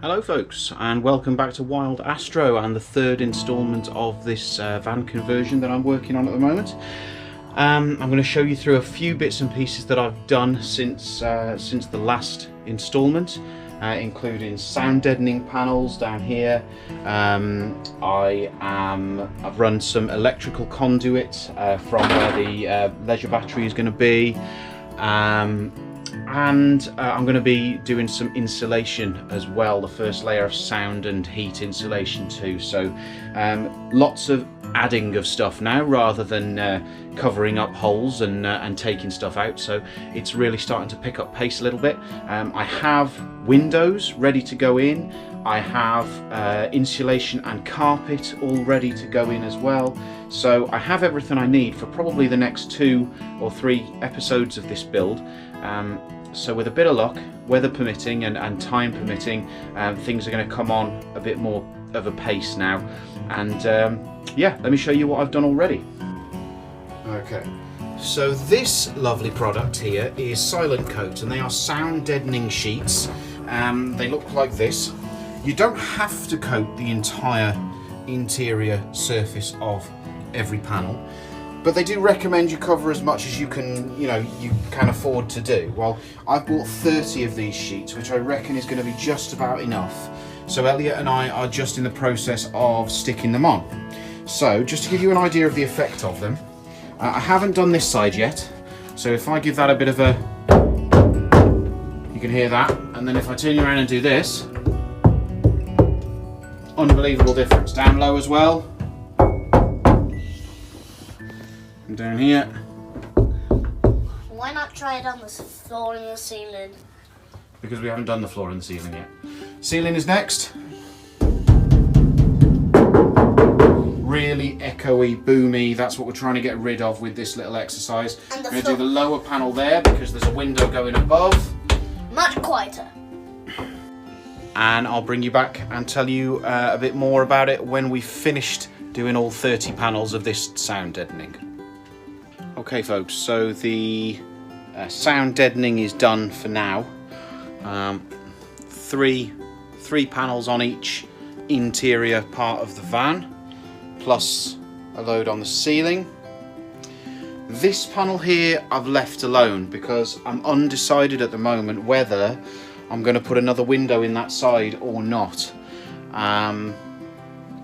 Hello folks, and welcome back to Wild Astro and the third instalment of this van conversion that I'm working on at the moment. I'm going to show you through a few bits and pieces that I've done since the last instalment, including sound deadening panels down here. I've run some electrical conduit from where the leisure battery is going to be. And I'm going to be doing some insulation as well, the first layer of sound and heat insulation too. So lots of adding of stuff now rather than covering up holes and taking stuff out. So it's really starting to pick up pace a little bit. I have windows ready to go in. I have insulation and carpet all ready to go in as well. So I have everything I need for probably the next 2 or 3 episodes of this build. So with a bit of luck, weather permitting and time permitting, things are going to come on a bit more of a pace now. And yeah, let me show you what I've done already. Okay, so this lovely product here is Silent Coat, and they are sound deadening sheets. They look like this. You don't have to coat the entire interior surface of every panel, but they do recommend you cover as much as you can afford to do. Well, I've bought 30 of these sheets, which I reckon is going to be just about enough. So Elliot and I are just in the process of sticking them on. So just to give you an idea of the effect of them, I haven't done this side yet. So if I give that a bit of a, you can hear that. And then if I turn you around and do this, unbelievable difference. Down low as well. And down here. Why not try it on the floor and the ceiling? Because we haven't done the floor and the ceiling yet. Ceiling is next. Really echoey, boomy. That's what we're trying to get rid of with this little exercise. I'm going to do the lower panel there because there's a window going above. Much quieter. And I'll bring you back and tell you a bit more about it when we've finished doing all 30 panels of this sound deadening. Okay folks, so the sound deadening is done for now. Three panels on each interior part of the van, plus a load on the ceiling. This panel here I've left alone because I'm undecided at the moment whether I'm going to put another window in that side or not.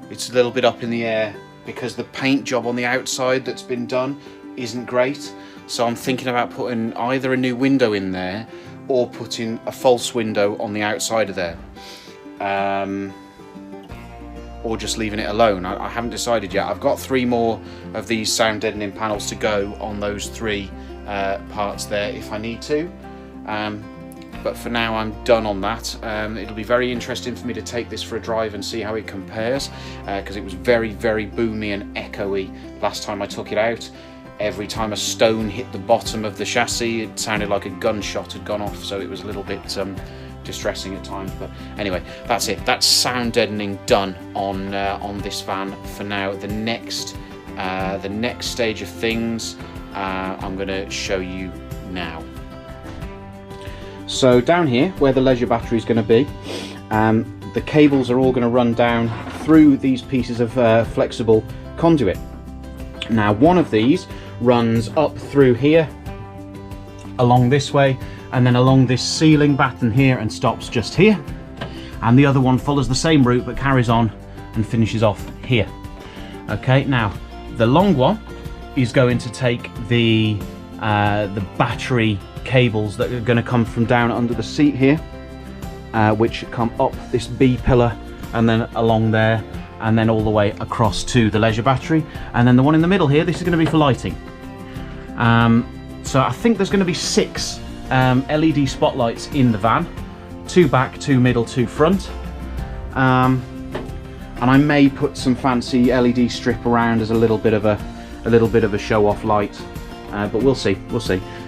It's a little bit up in the air because the paint job on the outside that's been done isn't great. So I'm thinking about putting either a new window in there or putting a false window on the outside of there. Or just leaving it alone. I haven't decided yet. I've got 3 more of these sound deadening panels to go on those 3 parts there if I need to. But for now I'm done on that. It'll be very interesting for me to take this for a drive and see how it compares, because it was very, very boomy and echoey last time I took it out. Every time a stone hit the bottom of the chassis, it sounded like a gunshot had gone off, so it was a little bit distressing at times. But anyway, that's it. That's sound deadening done on this van for now. The next stage of things I'm going to show you now. So down here, where the leisure battery is going to be, the cables are all going to run down through these pieces of flexible conduit. Now, one of these runs up through here, along this way, and then along this ceiling batten here and stops just here. And the other one follows the same route but carries on and finishes off here. Okay, now the long one is going to take the battery cables that are going to come from down under the seat here, which come up this B pillar and then along there and then all the way across to the leisure battery. And then the one in the middle here, this is going to be for lighting. So I think there's going to be 6 LED spotlights in the van, 2 back, 2 middle, 2 front. And I may put some fancy LED strip around as a little bit of a show-off light. But we'll see.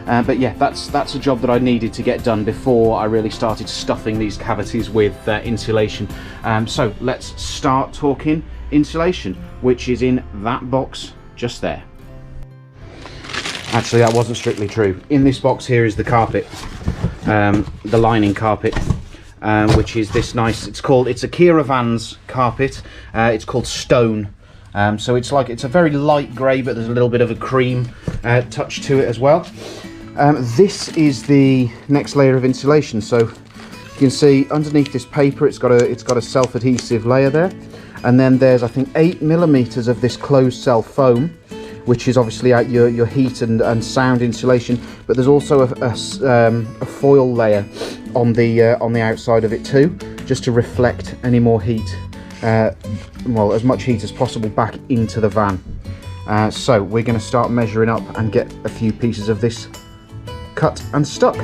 But yeah, that's a job that I needed to get done before I really started stuffing these cavities with insulation. So let's start talking insulation, which is in that box just there. Actually, that wasn't strictly true. In this box here is the carpet, the lining carpet. which is this nice, it's a Kira Vans carpet. It's called Stone. So it's a very light grey, but there's a little bit of a cream touch to it as well. This is the next layer of insulation. So you can see underneath this paper, it's got a self-adhesive layer there, and then there's, I think, 8mm of this closed cell foam, which is obviously out your heat and sound insulation. But there's also a foil layer on the outside of it too, just to reflect any more heat. Well, as much heat as possible back into the van. So we're going to start measuring up and get a few pieces of this cut and stuck.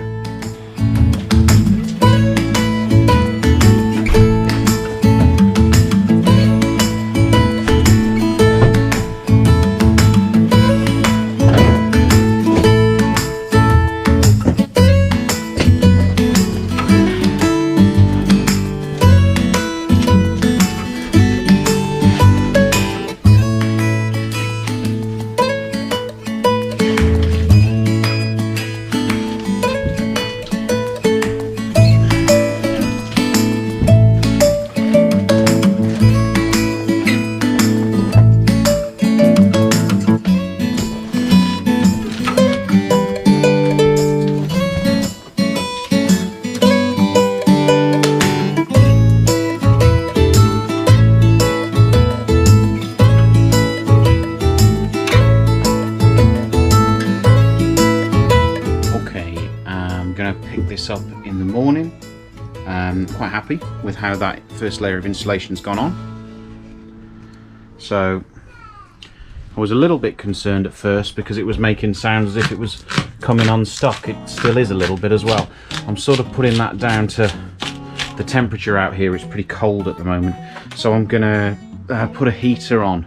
Up in the morning. Quite happy with how that first layer of insulation's gone on. So I was a little bit concerned at first because it was making sounds as if it was coming unstuck. It still is a little bit as well. I'm sort of putting that down to the temperature out here. It's pretty cold at the moment, so I'm gonna put a heater on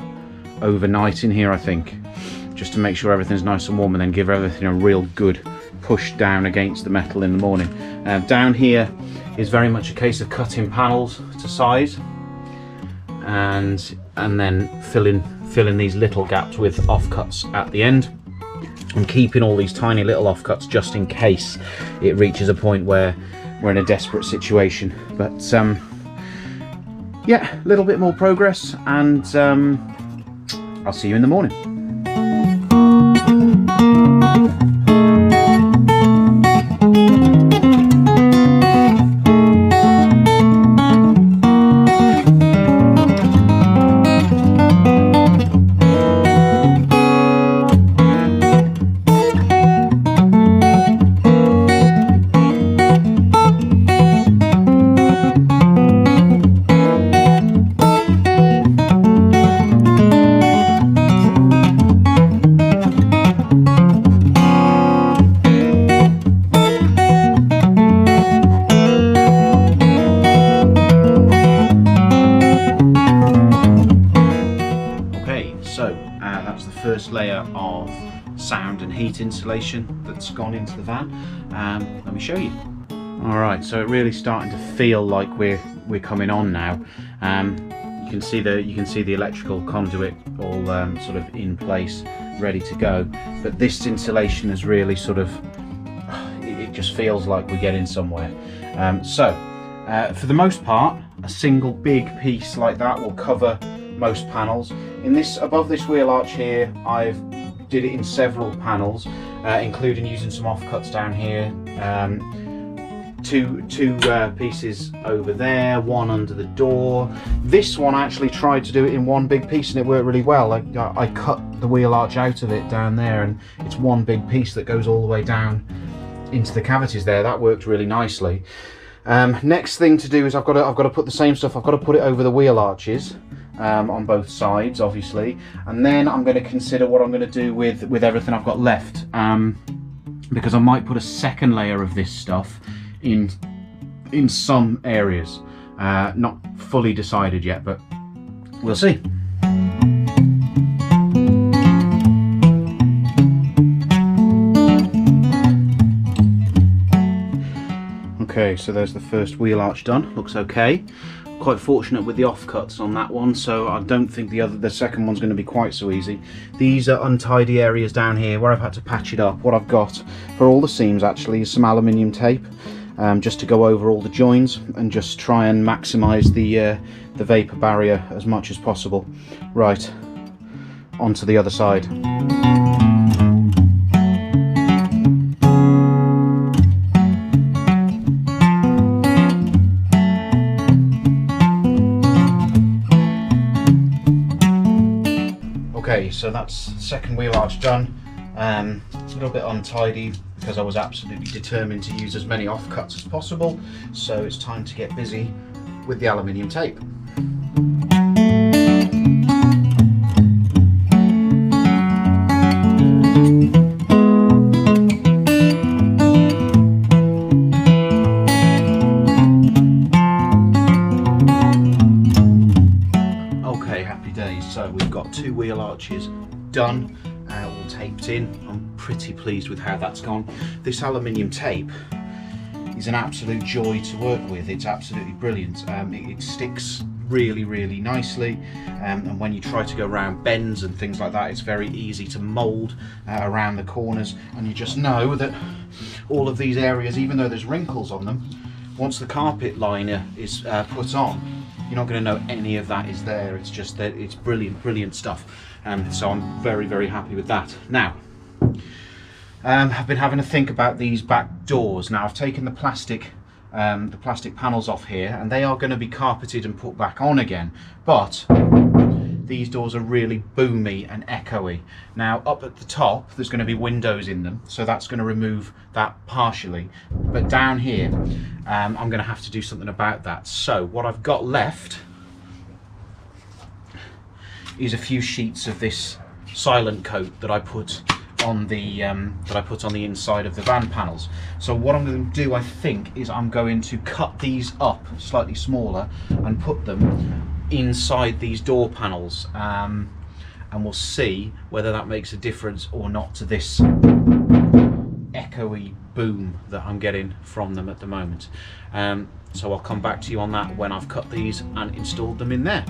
overnight in here, I think, just to make sure everything's nice and warm, and then give everything a real good push down against the metal in the morning. Down here is very much a case of cutting panels to size and then filling these little gaps with offcuts at the end, and keeping all these tiny little offcuts just in case it reaches a point where we're in a desperate situation. But yeah, a little bit more progress, and I'll see you in the morning. First layer of sound and heat insulation that's gone into the van. Let me show you. All right, so it really starting to feel like we're coming on now. You can see the electrical conduit all sort of in place, ready to go. But this insulation is really sort of, it just feels like we're getting somewhere. For the most part, a single big piece like that will cover most panels. Above this wheel arch here, I've did it in several panels, including using some offcuts down here. Two pieces over there, one under the door. This one I actually tried to do it in one big piece and it worked really well. I cut the wheel arch out of it down there, and it's one big piece that goes all the way down into the cavities there. That worked really nicely. Next thing to do is I've got to put the same stuff. I've got to put it over the wheel arches. On both sides, obviously, and then I'm going to consider what I'm going to do with everything I've got left, because I might put a second layer of this stuff in some areas. Not fully decided yet, but we'll see. Okay, so there's the first wheel arch done. Looks okay. Quite fortunate with the offcuts on that one, so I don't think the second one's going to be quite so easy. These are untidy areas down here where I've had to patch it up. What I've got for all the seams actually is some aluminium tape. just to go over all the joins and just try and maximize the vapor barrier as much as possible. Right, onto the other side. Okay, so that's second wheel arch done. A little bit untidy because I was absolutely determined to use as many offcuts as possible. So it's time to get busy with the aluminium tape. Okay, happy days. So we've got 2 wheel arches done. All taped in. I'm pretty pleased with how that's gone. This aluminium tape is an absolute joy to work with. It's absolutely brilliant. It sticks really nicely, and when you try to go around bends and things like that, it's very easy to mold around the corners, and you just know that all of these areas, even though there's wrinkles on them, once the carpet liner is put on, you're not going to know any of that is there. It's just that it's brilliant stuff. So I'm very happy with that. Now, I've been having to think about these back doors. Now I've taken the plastic panels off here, and they are going to be carpeted and put back on again. But these doors are really boomy and echoey. Now up at the top, there's going to be windows in them, so that's going to remove that partially. But down here, I'm going to have to do something about that. So what I've got left is a few sheets of this silent coat that I put on the inside of the van panels. So what I'm going to do, I think, is I'm going to cut these up slightly smaller and put them inside these door panels, and we'll see whether that makes a difference or not to this echoey boom that I'm getting from them at the moment. So I'll come back to you on that when I've cut these and installed them in there.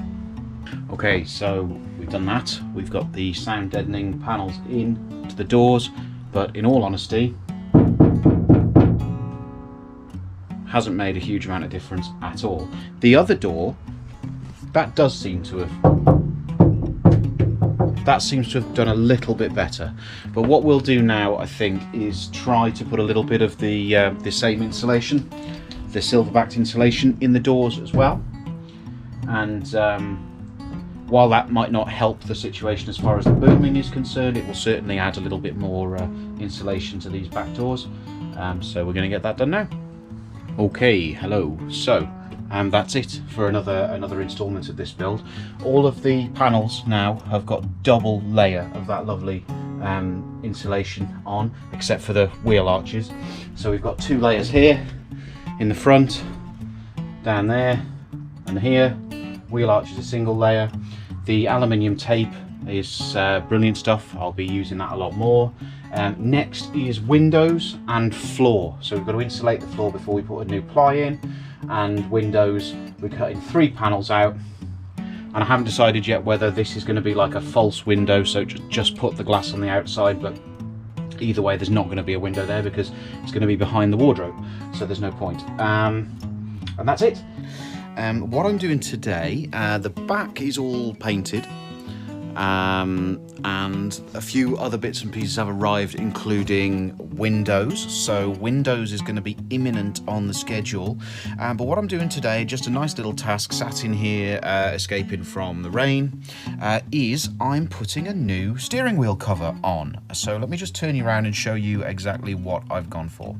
Okay, so we've done that. We've got the sound deadening panels in to the doors, but in all honesty, hasn't made a huge amount of difference at all. The other door, that seems to have done a little bit better. But what we'll do now, I think, is try to put a little bit of the same insulation, the silver-backed insulation, in the doors as well. And while that might not help the situation as far as the booming is concerned, it will certainly add a little bit more insulation to these back doors. So we're going to get that done now. Okay, hello. So that's it for another installment of this build. All of the panels now have got double layer of that lovely insulation on, except for the wheel arches. So we've got 2 layers here in the front, down there, and here. Wheel arch is a single layer. The aluminium tape is brilliant stuff. I'll be using that a lot more. Next is windows and floor. So we've got to insulate the floor before we put a new ply in. And windows, we're cutting 3 panels out. And I haven't decided yet whether this is going to be like a false window, so just put the glass on the outside. But either way, there's not going to be a window there because it's going to be behind the wardrobe. So there's no point. And that's it. What I'm doing today, the back is all painted, and a few other bits and pieces have arrived, including windows. So windows is going to be imminent on the schedule. But what I'm doing today, just a nice little task, sat in here escaping from the rain, is I'm putting a new steering wheel cover on. So let me just turn you around and show you exactly what I've gone for.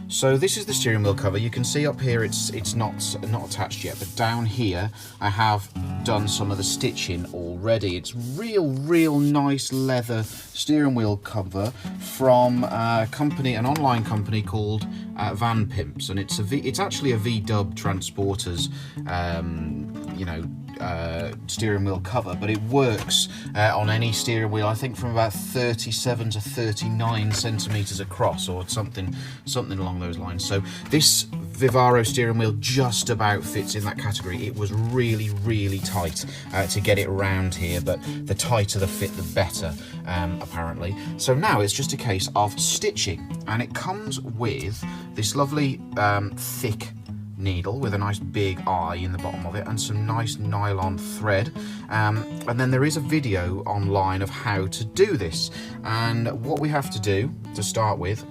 So this is the steering wheel cover. You can see up here it's not attached yet, but down here I have done some of the stitching already. It's real nice leather steering wheel cover from an online company called VanPimps, and it's actually a VW Transporters you know, steering wheel cover, but it works on any steering wheel, I think from about 37 to 39 centimeters across, or something along those lines. So this Vivaro steering wheel just about fits in that category. It was really tight to get it around here, but the tighter the fit, the better, apparently. So now it's just a case of stitching, and it comes with this lovely thick needle with a nice big eye in the bottom of it, and some nice nylon thread, and then there is a video online of how to do this. And what we have to do to start with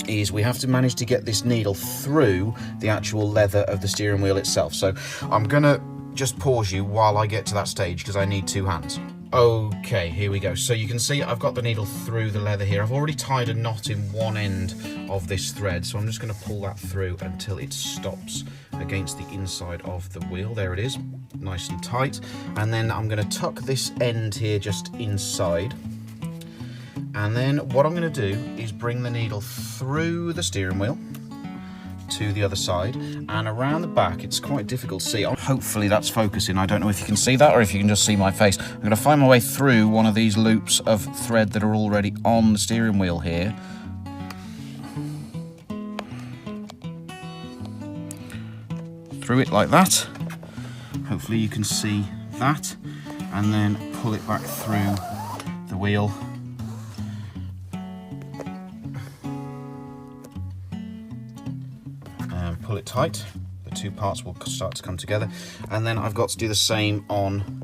is we have to manage to get this needle through the actual leather of the steering wheel itself. So I'm gonna just pause you while I get to that stage, because I need two hands. Okay, here we go. So you can see I've got the needle through the leather here. I've already tied a knot in one end of this thread, so I'm just going to pull that through until it stops against the inside of the wheel. There it is, nice and tight. And then I'm going to tuck this end here just inside. And then what I'm going to do is bring the needle through the steering wheel to the other side and around the back. It's quite difficult to see. Hopefully that's focusing. I don't know if you can see that or if you can just see my face. I'm going to find my way through one of these loops of thread that are already on the steering wheel here. Through it like that. Hopefully you can see that, and then pull it back through the wheel. Pull it tight, the two parts will start to come together, and then I've got to do the same on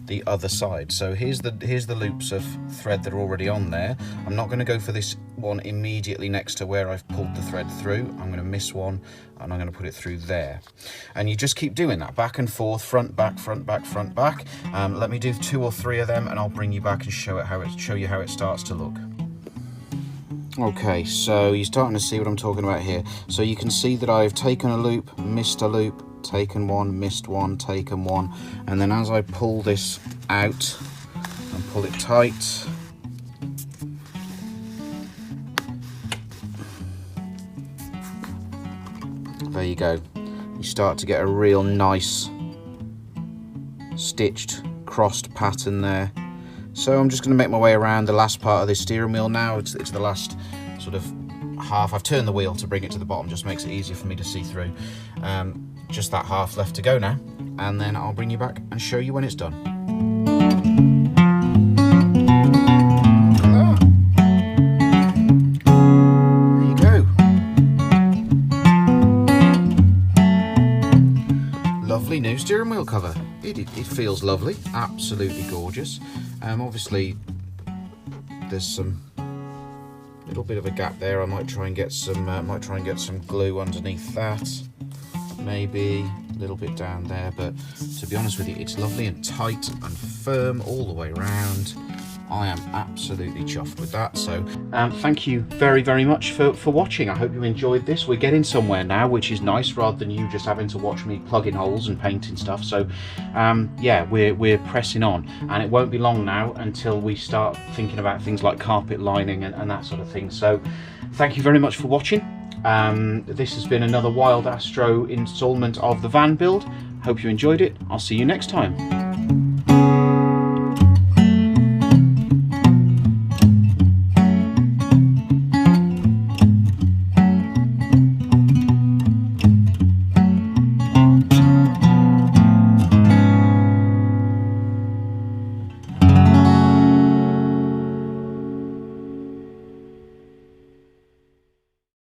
the other side. So here's the loops of thread that are already on there. I'm not going to go for this one immediately next to where I've pulled the thread through. I'm going to miss one and I'm going to put it through there, and you just keep doing that back and forth, front back, front back, front back. Let me do 2 or 3 of them and I'll bring you back and show you how it starts to look. Okay, so you're starting to see what I'm talking about here. So you can see that I've taken a loop, missed a loop, taken one, missed one, taken one, and then as I pull this out and pull it tight, there you go. You start to get a real nice stitched, crossed pattern there. So I'm just going to make my way around the last part of this steering wheel now. It's the last sort of half. I've turned the wheel to bring it to the bottom, just makes it easier for me to see through. Just that half left to go now, and then I'll bring you back and show you when it's done. There you go. Lovely new steering wheel cover. It feels lovely, absolutely gorgeous. Obviously there's some little bit of a gap there. I might try and get some glue underneath that, maybe a little bit down there, but to be honest with you, it's lovely and tight and firm all the way around. I am absolutely chuffed with that. So thank you very much for watching. I hope you enjoyed this. We're getting somewhere now, which is nice, rather than you just having to watch me plugging holes and painting stuff. So yeah, we're pressing on, and it won't be long now until we start thinking about things like carpet lining and that sort of thing. So thank you very much for watching. This has been another Wild Astro installment of the van build. Hope you enjoyed it. I'll see you next time.